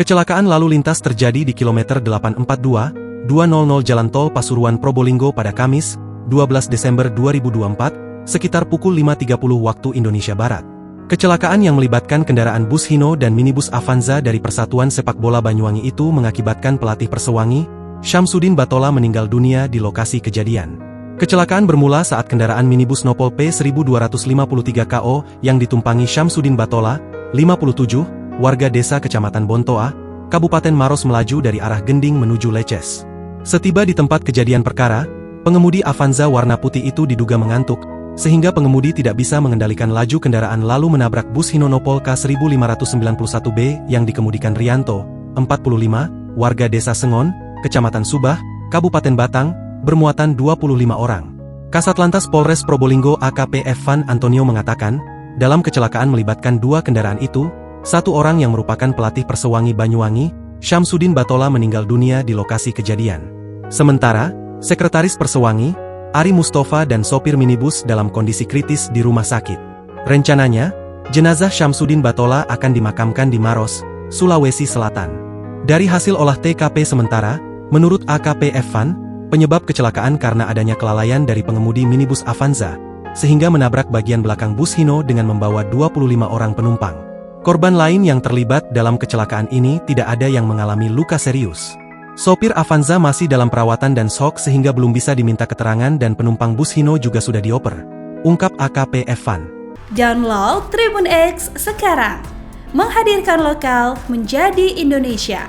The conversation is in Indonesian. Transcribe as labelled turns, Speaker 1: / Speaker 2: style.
Speaker 1: Kecelakaan lalu lintas terjadi di kilometer 842, 200 Jalan Tol Pasuruan Probolinggo pada Kamis, 12 Desember 2024, sekitar pukul 5.30 waktu Indonesia Barat. Kecelakaan yang melibatkan kendaraan bus Hino dan minibus Avanza dari Persatuan Sepak Bola Banyuwangi itu mengakibatkan pelatih Persewangi, Syamsuddin Batola meninggal dunia di lokasi kejadian. Kecelakaan bermula saat kendaraan minibus Nopol P1253 KO yang ditumpangi Syamsuddin Batola, 57, warga desa Kecamatan Bontoa, Kabupaten Maros melaju dari arah Gending menuju Leces. Setiba di tempat kejadian perkara, pengemudi Avanza warna putih itu diduga mengantuk, sehingga pengemudi tidak bisa mengendalikan laju kendaraan lalu menabrak bus Hino Nopol K1591B yang dikemudikan Rianto, 45, warga desa Sengon, Kecamatan Subah, Kabupaten Batang, bermuatan 25 orang. Kasatlantas Polres Probolinggo AKP Evan Antonio mengatakan, dalam kecelakaan melibatkan dua kendaraan itu, satu orang yang merupakan pelatih Persewangi Banyuwangi, Syamsuddin Batola meninggal dunia di lokasi kejadian. Sementara, Sekretaris Persewangi, Ari Mustafa dan sopir minibus dalam kondisi kritis di rumah sakit. Rencananya, jenazah Syamsuddin Batola akan dimakamkan di Maros, Sulawesi Selatan. Dari hasil olah TKP sementara, menurut AKP Evan, penyebab kecelakaan karena adanya kelalaian dari pengemudi minibus Avanza, sehingga menabrak bagian belakang bus Hino dengan membawa 25 orang penumpang. Korban lain yang terlibat dalam kecelakaan ini tidak ada yang mengalami luka serius. Sopir Avanza masih dalam perawatan dan shock sehingga belum bisa diminta keterangan dan penumpang bus Hino juga sudah dioper, ungkap AKP Evan.
Speaker 2: Download Tribun X sekarang, menghadirkan lokal menjadi Indonesia.